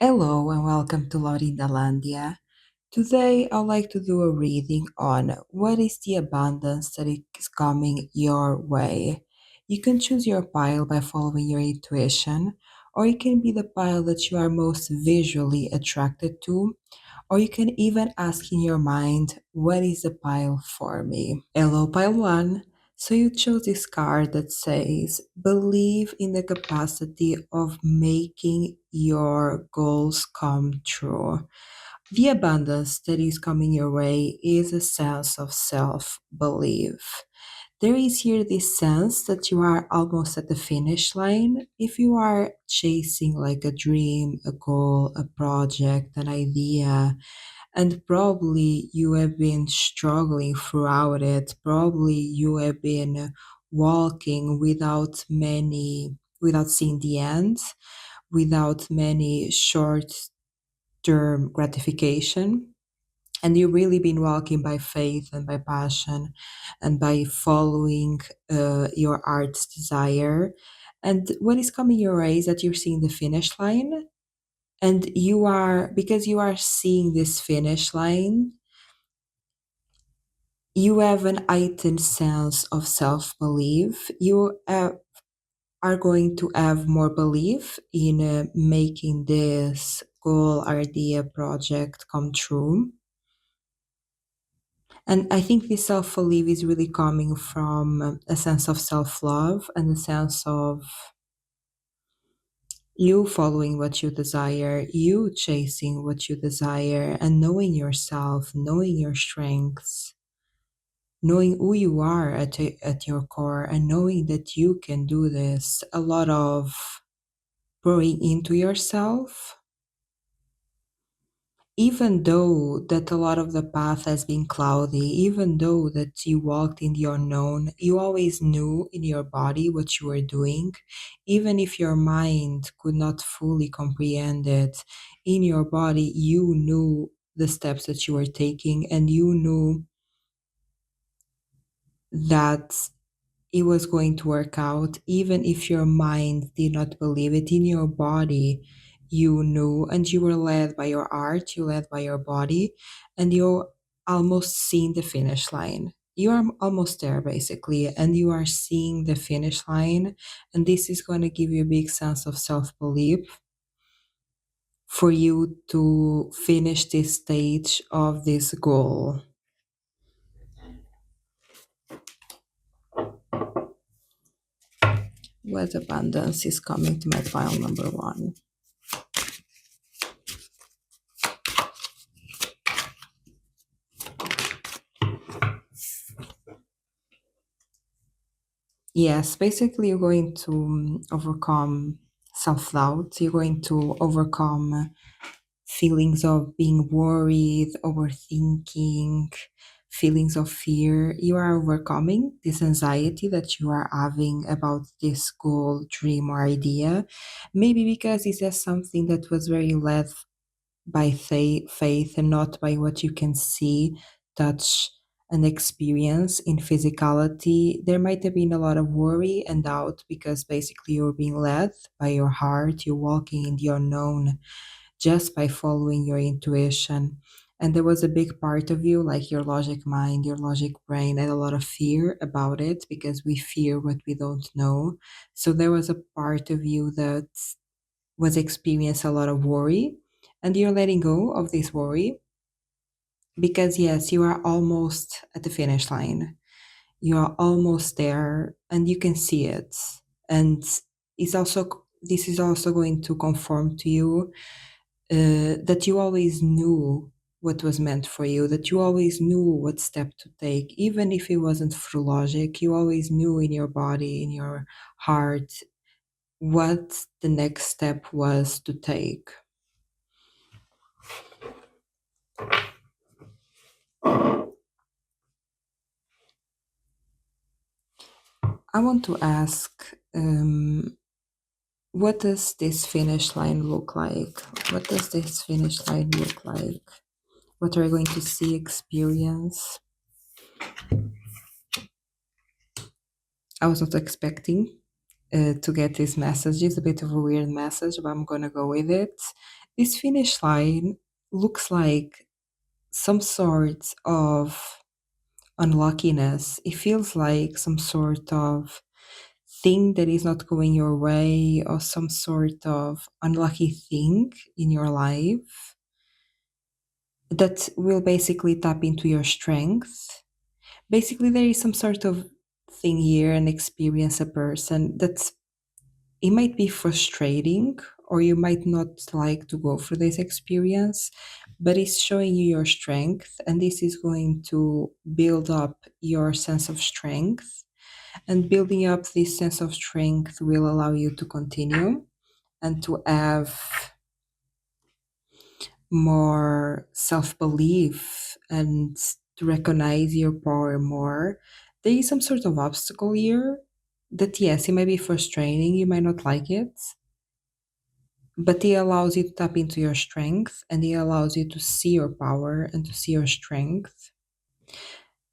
Hello and welcome to Lorindalandia. Today I'd like to do a reading on what is the abundance that is coming your way. You can choose your pile by following your intuition, or it can be the pile that you are most visually attracted to, or you can even ask in your mind, what is the pile for me? Hello, pile one. So you chose this card that says, believe in the capacity of making your goals come true. The abundance that is coming your way is a sense of self belief. There is here this sense that you are almost at the finish line. If you are chasing like a dream, a goal, a project, an idea, and probably you have been struggling throughout it, probably you have been walking without seeing the end, without many short term gratification, and you've really been walking by faith and by passion and by following your art's desire. And what is coming your way is that you're seeing the finish line, and you are, because you are seeing this finish line, you have an heightened sense of self belief. You are going to have more belief in making this goal, idea, project come true. And I think this self belief is really coming from a sense of self love and a sense of you following what you desire, you chasing what you desire, and knowing yourself, knowing your strengths, knowing who you are at your core, and knowing that you can do this. A lot of pouring into yourself, even though that a lot of the path has been cloudy, even though that you walked in the unknown, you always knew in your body what you were doing. Even if your mind could not fully comprehend it, in your body you knew the steps that you were taking, and you knew that it was going to work out. Even if your mind did not believe it, in your body you knew, and you were led by your art, you led by your body, and you're almost seeing the finish line. You are almost there basically, and you are seeing the finish line, and this is going to give you a big sense of self-belief for you to finish this stage of this goal. What abundance is coming to my pile number one? Yes, basically, you're going to overcome self doubt. You're going to overcome feelings of being worried, overthinking, feelings of fear. You are overcoming this anxiety that you are having about this goal, dream, or idea. Maybe because it's just something that was very led by faith and not by what you can see, touch, and experience in physicality. There might have been a lot of worry and doubt because basically you're being led by your heart, you're walking in the unknown just by following your intuition. And there was a big part of you, like your logic mind, your logic brain, had a lot of fear about it because we fear what we don't know. So there was a part of you that was experience a lot of worry, and you're letting go of this worry because yes, you are almost at the finish line, you are almost there and you can see it. And it's also, this is also going to conform to you, that you always knew what was meant for you, that you always knew what step to take, even if it wasn't through logic. You always knew in your body, in your heart, what the next step was to take. I want to ask, what does this finish line look like? What does this finish line look like? What are you going to see, experience? I was not expecting to get this message. It's a bit of a weird message, but I'm gonna go with it. This finish line looks like some sort of unluckiness. It feels like some sort of thing that is not going your way, or some sort of unlucky thing in your life that will basically tap into your strength. Basically, there is some sort of thing here and experience a person that's, it might be frustrating, or you might not like to go through this experience, but it's showing you your strength, and this is going to build up your sense of strength. And building up this sense of strength will allow you to continue and to have more self belief and to recognize your power more. There is some sort of obstacle here that, yes, it might be frustrating, you might not like it, but it allows you to tap into your strength, and it allows you to see your power and to see your strength.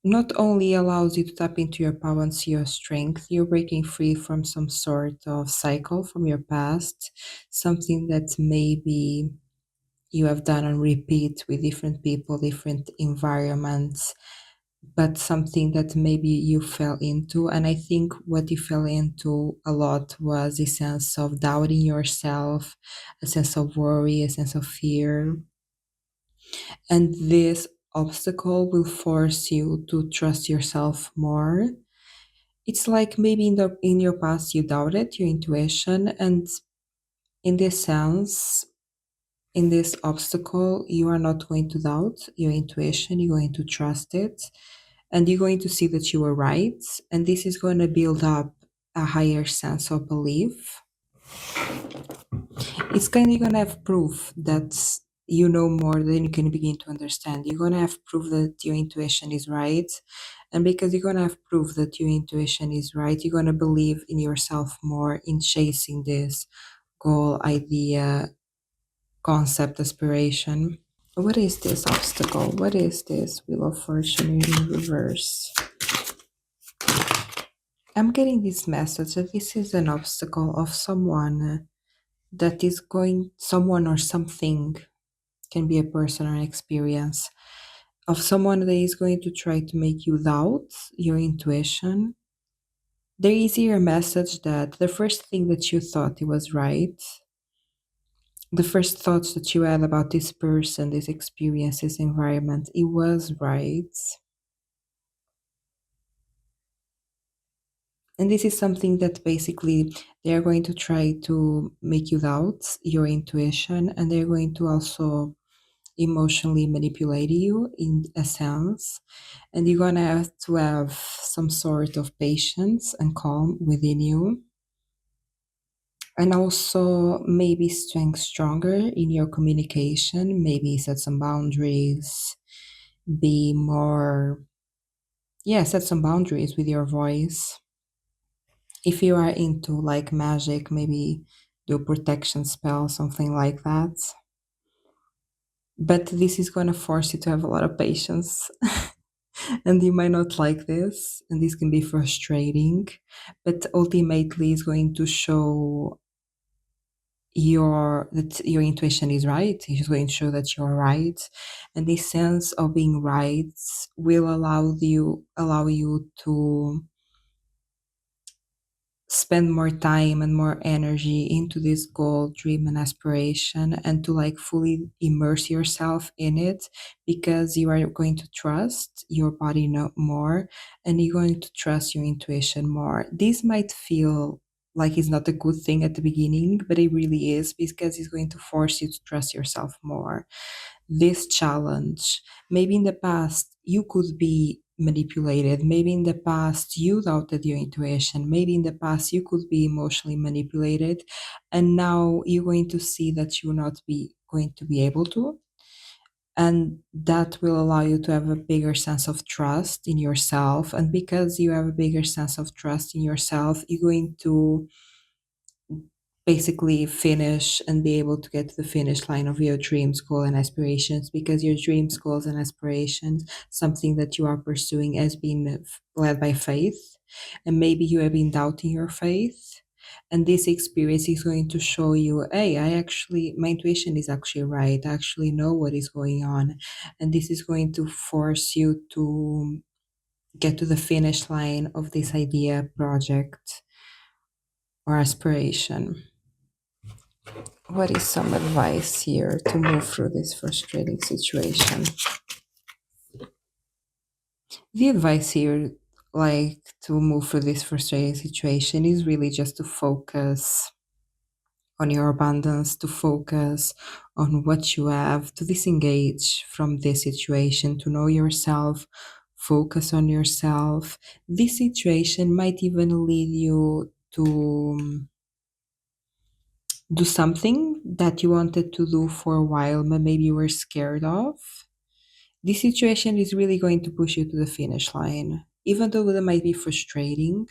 Not only allows you to tap into your power and see your strength, you're breaking free from some sort of cycle from your past, something that maybe you have done on repeat with different people, different environments, but something that maybe you fell into. And I think what you fell into a lot was a sense of doubting yourself, a sense of worry, a sense of fear. And this obstacle will force you to trust yourself more. It's like maybe in your past you doubted your intuition, and in this sense, in this obstacle, you are not going to doubt your intuition, you're going to trust it, and you're going to see that you were right. And this is going to build up a higher sense of belief. It's kind of, you're going to have proof that you know more than you can begin to understand. You're going to have proof that your intuition is right. And because you're going to have proof that your intuition is right, you're going to believe in yourself more in chasing this goal, idea, concept, aspiration. What is this obstacle? What is this Wheel of Fortune in reverse? I'm getting this message that this is an obstacle of someone that is going, someone or something, can be a person or an experience, of someone that is going to try to make you doubt your intuition. There is here a message that the first thing that you thought it was right, the first thoughts that you had about this person, this experience, this environment, it was right. And this is something that basically they're going to try to make you doubt your intuition, and they're going to also emotionally manipulate you in a sense. And you're going to have some sort of patience and calm within you. And also maybe strength stronger in your communication, maybe set some boundaries, be more, yeah, set some boundaries with your voice. If you are into like magic, maybe do a protection spell, something like that. But this is going to force you to have a lot of patience. And you might not like this, and this can be frustrating, but ultimately it's going to show that your intuition is right. It's going to show that you're right. And this sense of being right will allow you to spend more time and more energy into this goal, dream, and aspiration, and to like fully immerse yourself in it, because you are going to trust your body more, and you're going to trust your intuition more. This might feel like it's not a good thing at the beginning, but it really is, because it's going to force you to trust yourself more. This challenge, maybe in the past you could be manipulated, maybe in the past you doubted your intuition, maybe in the past you could be emotionally manipulated, and now you're going to see that you're not be going to be able to. And that will allow you to have a bigger sense of trust in yourself, and because you have a bigger sense of trust in yourself, you're going to basically finish and be able to get to the finish line of your dreams, goal, and aspirations, because your dreams, goals, and aspirations, something that you are pursuing, has been led by faith, and maybe you have been doubting your faith, And this experience is going to show you, hey, my intuition is actually right. I actually know what is going on. And this is going to force you to get to the finish line of this idea, project, or aspiration. What is some advice here to move through this frustrating situation? The advice here, like to move through this frustrating situation, is really just to focus on your abundance, to focus on what you have, to disengage from this situation, to know yourself, focus on yourself. This situation might even lead you to do something that you wanted to do for a while, but maybe you were scared of. This situation is really going to push you to the finish line. Even though that might be frustrating,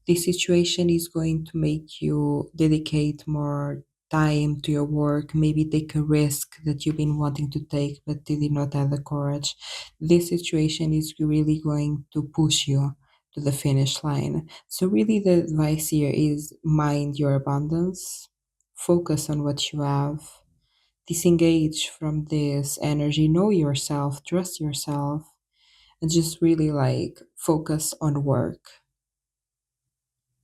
this situation is going to make you dedicate more time to your work, maybe take a risk that you've been wanting to take but did not have the courage. This situation is really going to push you to the finish line. So, really, the advice here is mind your abundance, focus on what you have, disengage from this energy, know yourself, trust yourself, and just really like focus on work,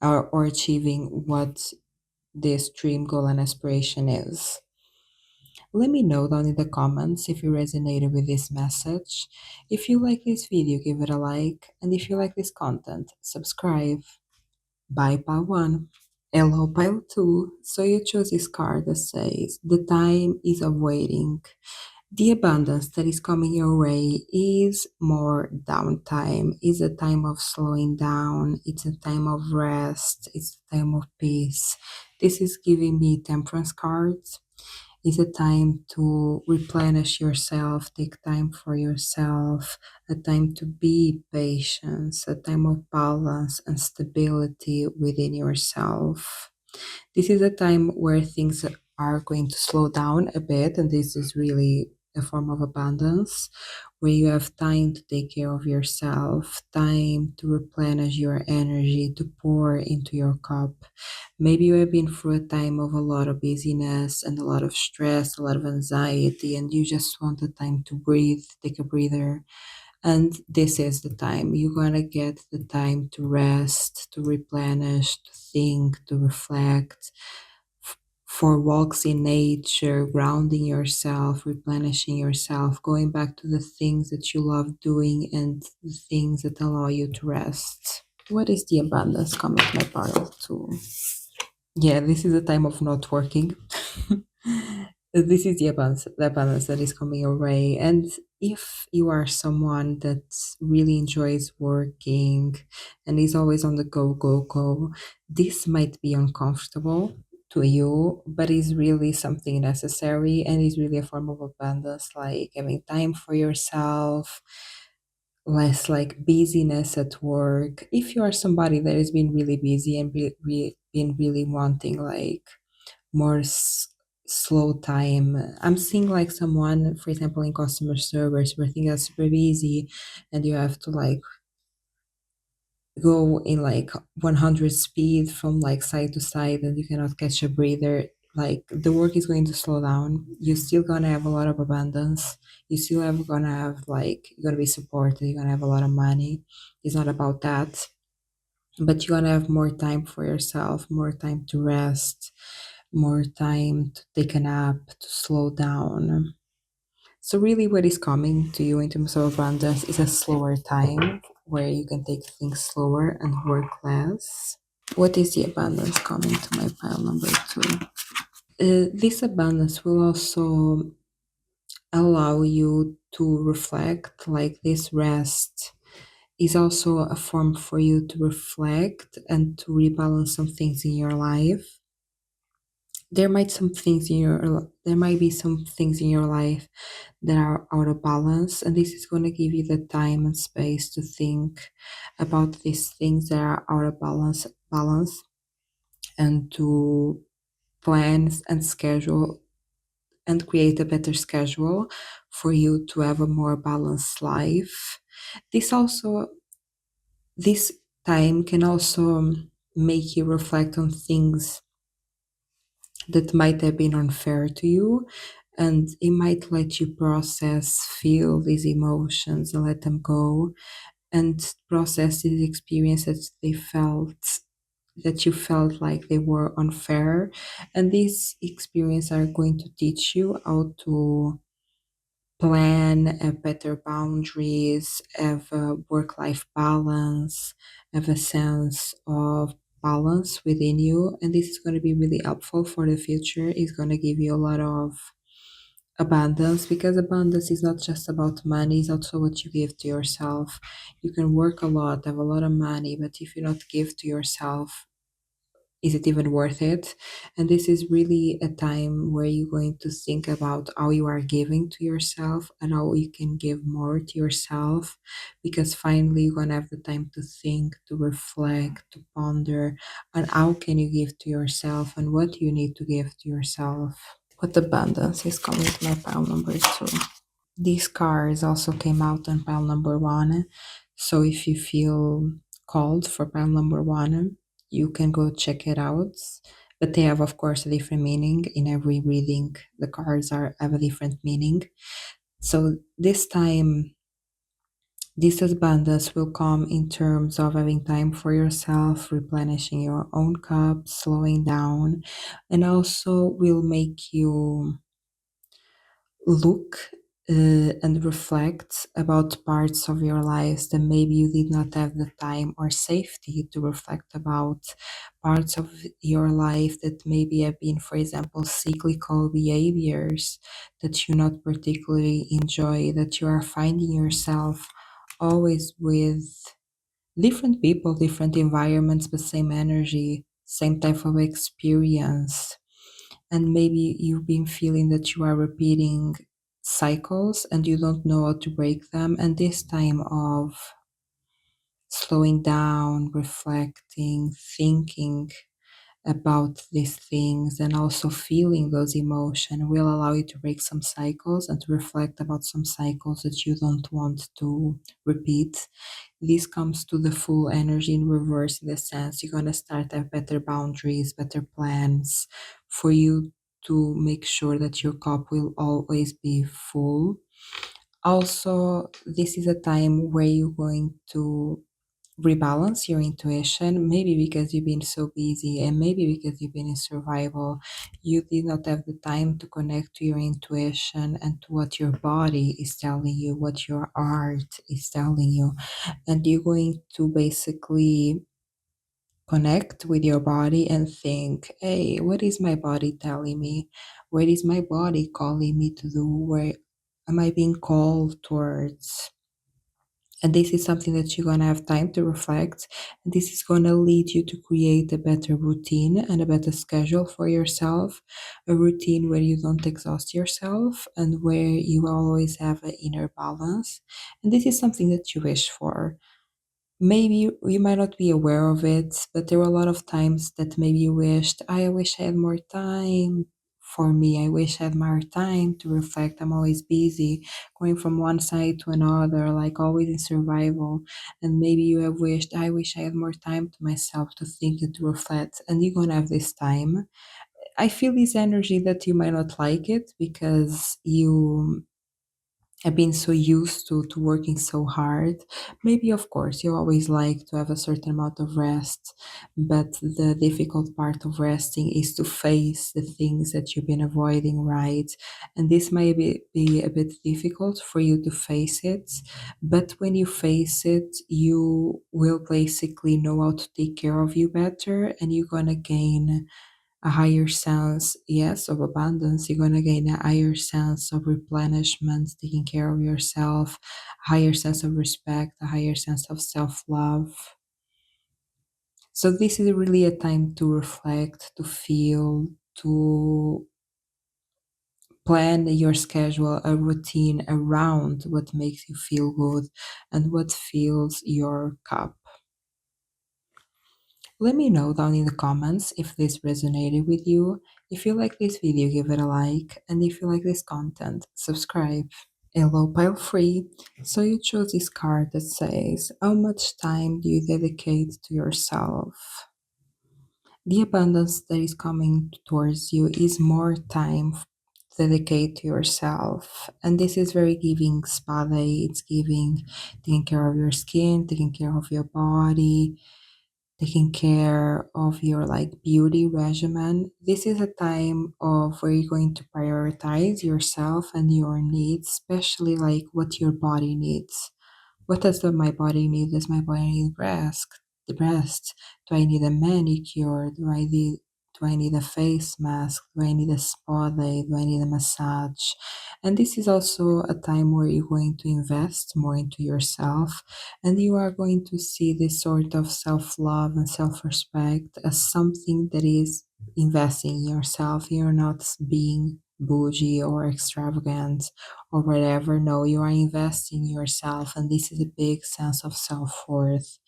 or achieving what this dream goal and aspiration is. Let me know down in the comments if you resonated with this message. If you like this video, give it a like, and if you like this content, subscribe. Bye, pile 1. Hello, pile 2. So you chose this card that says, the time is of waiting. The abundance that is coming your way is more downtime, is a time of slowing down, it's a time of rest, it's a time of peace. This is giving me temperance cards. It's a time to replenish yourself, take time for yourself, a time to be patient, a time of balance and stability within yourself. This is a time where things are going to slow down a bit, and this is really a form of abundance where you have time to take care of yourself, time to replenish your energy, to pour into your cup. Maybe you have been through a time of a lot of busyness and a lot of stress, a lot of anxiety, and you just want the time to breathe, take a breather. And this is the time. You're going to get the time to rest, to replenish, to think, to reflect, for walks in nature, grounding yourself, replenishing yourself, going back to the things that you love doing and the things that allow you to rest. What is the abundance coming to my pile too? Yeah, this is a time of not working. This is the balance that is coming your way. And if you are someone that really enjoys working and is always on the go, go, go, this might be uncomfortable to you, but is really something necessary and is really a form of abundance, like having time for yourself, less like busyness at work. If you are somebody that has been really busy and been really wanting like more slow time, I'm seeing like someone, for example, in customer service where things are super busy and you have to like go in like 100 speed from like side to side and you cannot catch a breather. Like the work is going to slow down, you're still gonna have a lot of abundance, you still have gonna have like, you're gonna be supported, you're gonna have a lot of money. It's not about that, but you're gonna have more time for yourself, more time to rest, more time to take a nap, to slow down. So really what is coming to you in terms of abundance is a slower time where you can take things slower and work less. What is the abundance coming to my pile number 2? This abundance will also allow you to reflect, like this rest is also a form for you to reflect and to rebalance some things in your life. There might be some things in your life that are out of balance, and this is going to give you the time and space to think about these things that are out of balance, and to plan and schedule and create a better schedule for you to have a more balanced life. This also, this time can also make you reflect on things that might have been unfair to you, and it might let you process, feel these emotions and let them go, and process these experiences that you felt like they were unfair. And these experiences are going to teach you how to plan, have better boundaries, have a work life balance, have a sense of balance within you. And this is going to be really helpful for the future. It's going to give you a lot of abundance, because abundance is not just about money, it's also what you give to yourself. You can work a lot, have a lot of money, but if you not give to yourself, is it even worth it? And this is really a time where you're going to think about how you are giving to yourself and how you can give more to yourself, because finally you're going to have the time to think, to reflect, to ponder on how can you give to yourself and what you need to give to yourself. What abundance is coming to my pile number two. These cards also came out on pile number one. So if you feel called for pile number one, you can go check it out. But they have, of course, a different meaning in every reading. The cards have a different meaning. So this time, this abundance will come in terms of having time for yourself, replenishing your own cup, slowing down, and also will make you look and reflect about parts of your lives that maybe you did not have the time or safety to reflect about, parts of your life that maybe have been, for example, cyclical behaviors that you not particularly enjoy, that you are finding yourself always with different people, different environments, but same energy, same type of experience. And maybe you've been feeling that you are repeating cycles and you don't know how to break them. And this time of slowing down, reflecting, thinking about these things, and also feeling those emotions will allow you to break some cycles and to reflect about some cycles that you don't want to repeat. This comes to the full energy in reverse, in the sense you're going to start to have better boundaries, better plans for you to make sure that your cup will always be full. Also, this is a time where you're going to rebalance your intuition, maybe because you've been so busy and maybe because you've been in survival. You did not have the time to connect to your intuition and to what your body is telling you, what your heart is telling you. And you're going to basically connect with your body and think, hey, what is my body telling me? What is my body calling me to do? Where am I being called towards? And this is something that you're going to have time to reflect. And this is going to lead you to create a better routine and a better schedule for yourself. A routine where you don't exhaust yourself and where you always have an inner balance. And this is something that you wish for. Maybe you might not be aware of it, but there were a lot of times that maybe you wished, I wish I had more time for me. I wish I had more time to reflect. I'm always busy, going from one side to another, like always in survival. And maybe you have wished, I wish I had more time to myself to think and to reflect. And you're going to have this time. I feel this energy that you might not like it because you I've been so used to working so hard. Maybe, of course, you always like to have a certain amount of rest, but the difficult part of resting is to face the things that you've been avoiding, right? And this might be a bit difficult for you to face it, but when you face it, you will basically know how to take care of you better, and you're gonna gain a higher sense, yes, of abundance. You're going to gain a higher sense of replenishment, taking care of yourself, a higher sense of respect, a higher sense of self love. So, this is really a time to reflect, to feel, to plan your schedule, a routine around what makes you feel good and what fills your cup. Let me know down in the comments if this resonated with you. If you like this video, give it a like. And if you like this content, subscribe. Hello, pile free. So you chose this card that says, how much time do you dedicate to yourself? The abundance that is coming towards you is more time to dedicate to yourself. And this is very giving spa day. It's giving taking care of your skin, taking care of your body, taking care of your like beauty regimen. This is a time of where you're going to prioritize yourself and your needs, especially like what your body needs. What does my body need? Does my body need breast? Do I need a manicure? Do I need a face mask? Do I need a spa day? Do I need a massage? And this is also a time where you're going to invest more into yourself, and you are going to see this sort of self-love and self-respect as something that is investing in yourself. You're not being bougie or extravagant or whatever. No, you are investing in yourself, and this is a big sense of self worth.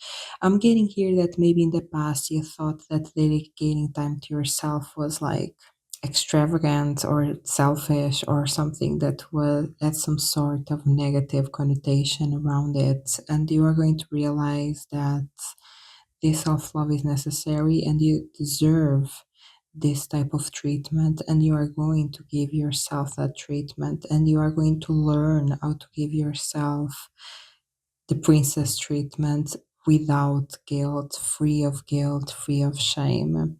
I'm getting here that maybe in the past you thought that dedicating time to yourself was like extravagant or selfish or something that was had some sort of negative connotation around it, and you are going to realize that this self love is necessary and you deserve this type of treatment, and you are going to give yourself that treatment, and you are going to learn how to give yourself the princess treatment without guilt, free of shame.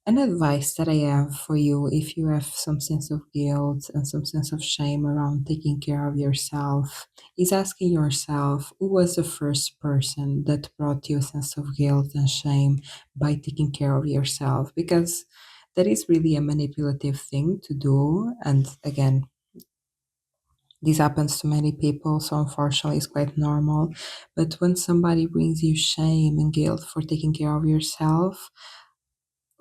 An advice that I have for you, if you have some sense of guilt and some sense of shame around taking care of yourself, is asking yourself who was the first person that brought you a sense of guilt and shame by taking care of yourself? Because that is really a manipulative thing to do. And again, this happens to many people, so unfortunately, it's quite normal. But when somebody brings you shame and guilt for taking care of yourself,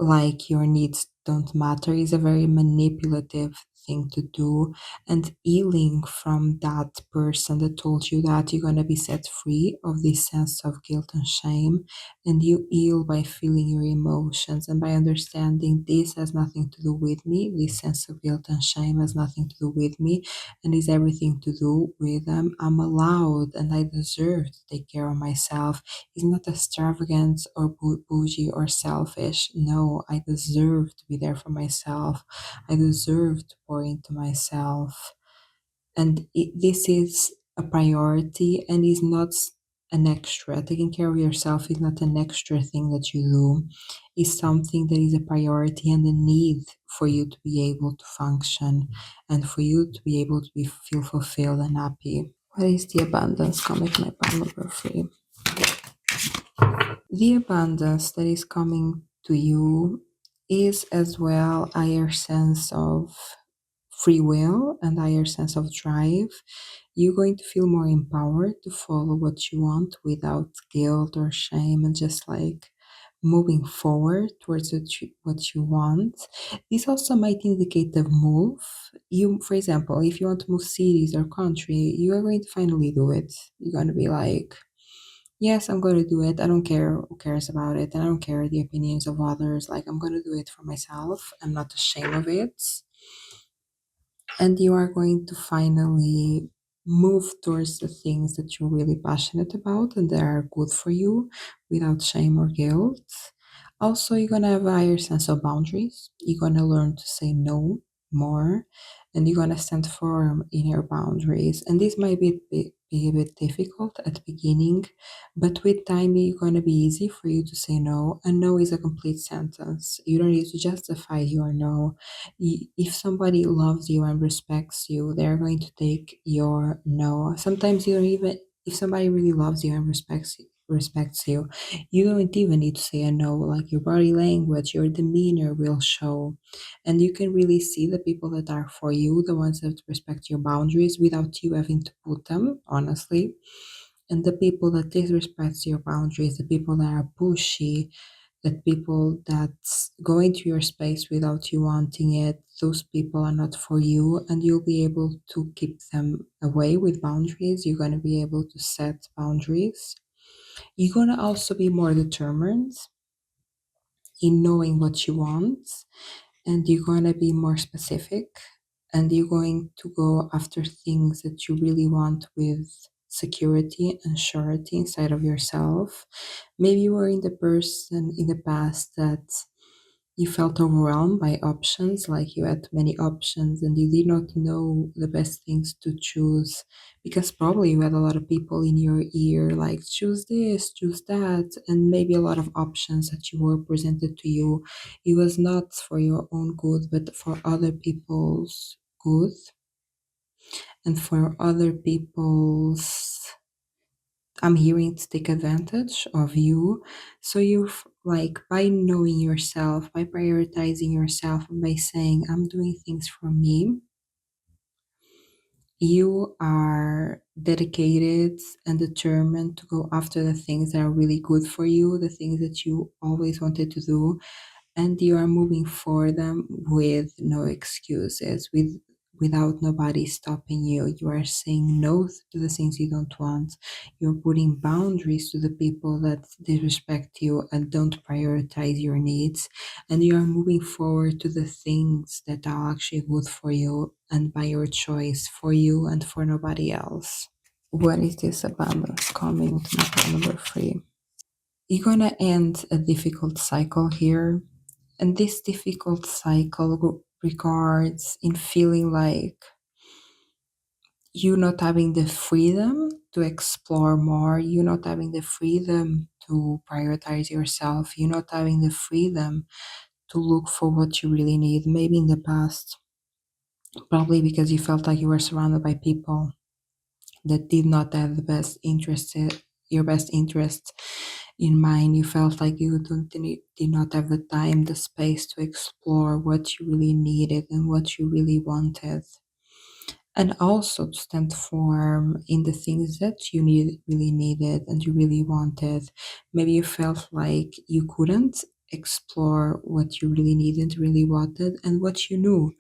like your needs don't matter, is a very manipulative thing to do, and healing from that person that told you that, you're going to be set free of this sense of guilt and shame, and you heal by feeling your emotions and by understanding this has nothing to do with me, this sense of guilt and shame has nothing to do with me, and is everything to do with them. I'm allowed and I deserve to take care of myself. It's not extravagant or bougie or selfish. No, I deserve to be there for myself. I deserve to pour into myself. And this is a priority and is not an extra. Taking care of yourself is not an extra thing that you do. It's something that is a priority and a need for you to be able to function and for you to be able to feel fulfilled and happy. What is the abundance? Comic my palm number 3. The abundance that is coming to you is as well a higher sense of free will and higher sense of drive. You're going to feel more empowered to follow what you want without guilt or shame, and just like moving forward towards what you want. This also might indicate a move. You, for example, if you want to move cities or country, you are going to finally do it. You're going to be like, yes, I'm going to do it. I don't care who cares about it. And I don't care the opinions of others. Like, I'm going to do it for myself. I'm not ashamed of it. And you are going to finally move towards the things that you're really passionate about and that are good for you without shame or guilt. Also, you're going to have a higher sense of boundaries. You're going to learn to say no more, and you're going to stand firm in your boundaries. And this might be a bit difficult at the beginning, but with time, it's going to be easy for you to say no. And no is a complete sentence. You don't need to justify your no. If somebody loves you and respects you, they're going to take your no. Sometimes you don't even, if somebody really loves you and respects you, you don't even need to say a no. Like your body language, your demeanor will show, and you can really see the people that are for you, the ones that respect your boundaries without you having to put them, honestly. And the people that disrespect your boundaries, the people that are pushy, that people that go into your space without you wanting it, those people are not for you, and you'll be able to keep them away with boundaries. You're going to be able to set boundaries. You're going to also be more determined in knowing what you want, and you're going to be more specific, and you're going to go after things that you really want with security and surety inside of yourself. Maybe you were in the person in the past that you felt overwhelmed by options, like you had many options and you did not know the best things to choose because probably you had a lot of people in your ear, like choose this, choose that, and maybe a lot of options that you were presented to you. It was not for your own good, but for other people's good and for other people's, I'm hearing, to take advantage of you. So like, by knowing yourself, by prioritizing yourself, and by saying, I'm doing things for me, you are dedicated and determined to go after the things that are really good for you, the things that you always wanted to do, and you are moving for them with no excuses, without nobody stopping you. You are saying no to the things you don't want. You're putting boundaries to the people that disrespect you and don't prioritize your needs, and you are moving forward to the things that are actually good for you and by your choice, for you and for nobody else. What is this abundance coming to my number 3? You're gonna end a difficult cycle here, and this difficult cycle regards in feeling like you not having the freedom to explore more, you not having the freedom to prioritize yourself, you not having the freedom to look for what you really need. Maybe in the past, probably because you felt like you were surrounded by people that did not have the best interest, your best interest in mind. You felt like you did not have the time, the space to explore what you really needed and what you really wanted, and also to stand firm in the things that you really needed and you really wanted. Maybe you felt like you couldn't explore what you really needed, really wanted, and what you knew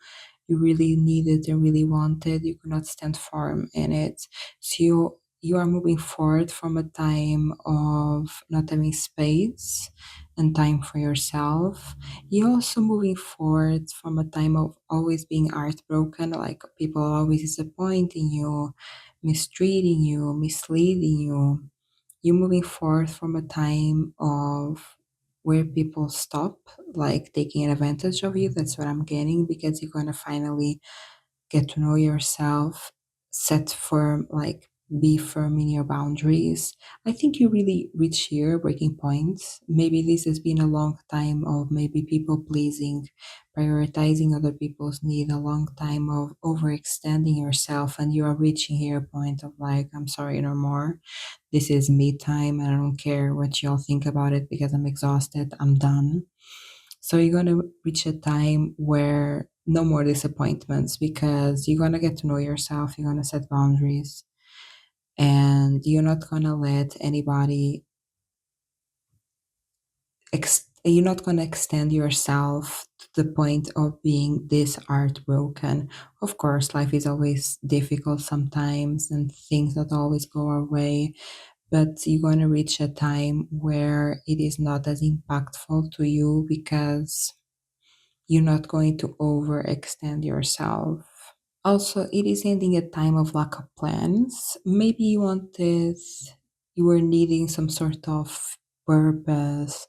you really needed and really wanted, you could not stand firm in it. So you are moving forward from a time of not having space and time for yourself. You're also moving forward from a time of always being heartbroken, like people always disappointing you, mistreating you, misleading you. You're moving forward from a time of where people stop like taking advantage of you. That's what I'm getting, because you're gonna finally get to know yourself, set firm, like be firm in your boundaries. I think you really reach your breaking point. Maybe this has been a long time of maybe people pleasing, prioritizing other people's need, a long time of overextending yourself, and you are reaching here point of like, I'm sorry, no more. This is me time, and I don't care what y'all think about it because I'm exhausted. I'm done. So you're going to reach a time where no more disappointments, because you're going to get to know yourself, you're going to set boundaries, and you're not going to let anybody you're not going to extend yourself to the point of being this heartbroken. Of course, life is always difficult sometimes and things don't always go our way, but you're going to reach a time where it is not as impactful to you because you're not going to overextend yourself. Also, it is ending a time of lack of plans. Maybe you were needing some sort of purpose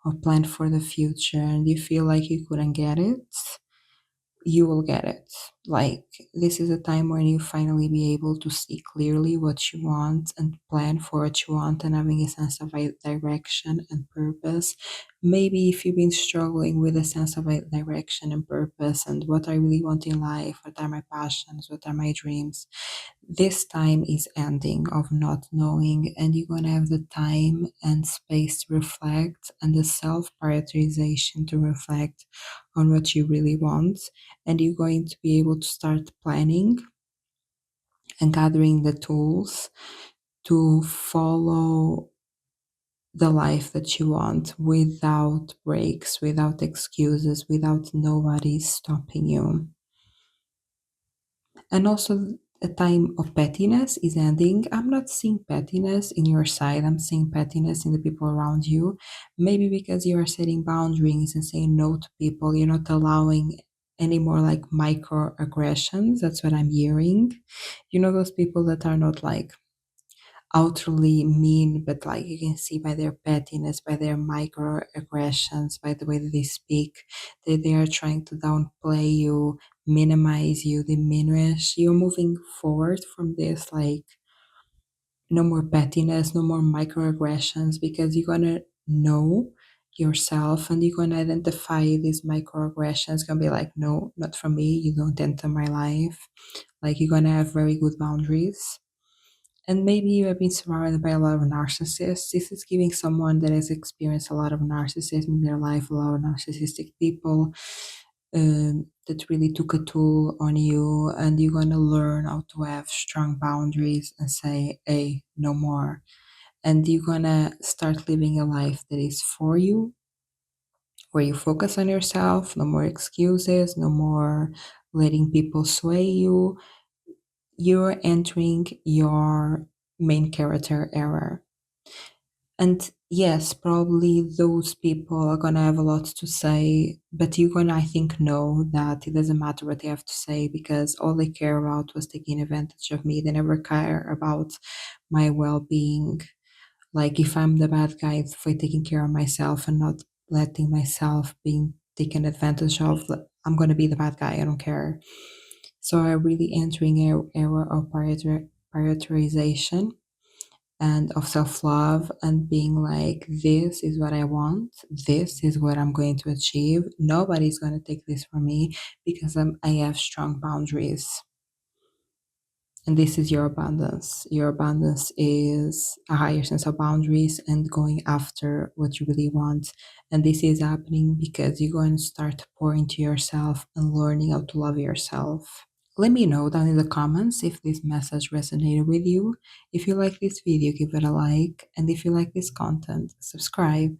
or plan for the future and you feel like you couldn't get it. You will get it. Like, this is a time when you finally be able to see clearly what you want and plan for what you want and having a sense of direction and purpose. Maybe if you've been struggling with a sense of direction and purpose and what I really want in life, what are my passions, what are my dreams, this time is ending of not knowing, and you're going to have the time and space to reflect and the self prioritization to reflect on what you really want, and you're going to be able to start planning and gathering the tools to follow the life that you want without breaks, without excuses, without nobody stopping you. And also, a time of pettiness is ending. I'm not seeing pettiness in your side, I'm seeing pettiness in the people around you. Maybe because you are setting boundaries and saying no to people, you're not allowing any more like microaggressions. That's what I'm hearing. You know, those people that are not like outwardly mean, but like you can see by their pettiness, by their microaggressions, by the way that they speak, that they are trying to downplay you, minimize you, diminish. You're moving forward from this, like no more pettiness, no more microaggressions, because you're gonna know yourself and you're gonna identify these microaggressions. Gonna be like, no, not from me. You don't enter my life. Like you're gonna have very good boundaries. And maybe you have been surrounded by a lot of narcissists. This is giving someone that has experienced a lot of narcissism in their life, a lot of narcissistic people that really took a toll on you. And you're going to learn how to have strong boundaries and say, hey, no more. And you're going to start living a life that is for you, where you focus on yourself, no more excuses, no more letting people sway you. You're entering your main character era. And yes, probably those people are gonna have a lot to say, but you're gonna, I think, know that it doesn't matter what they have to say because all they care about was taking advantage of me. They never care about my well being. Like if I'm the bad guy for taking care of myself and not letting myself being taken advantage of, I'm gonna be the bad guy. I don't care. So I'm really entering an era of prioritization and of self love and being like, this is what I want, this is what I'm going to achieve. Nobody's going to take this from me because I have strong boundaries. And this is your abundance. Your abundance is a higher sense of boundaries and going after what you really want. And this is happening because you're going to start pouring into yourself and learning how to love yourself. Let me know down in the comments if this message resonated with you. If you like this video, give it a like. And if you like this content, subscribe.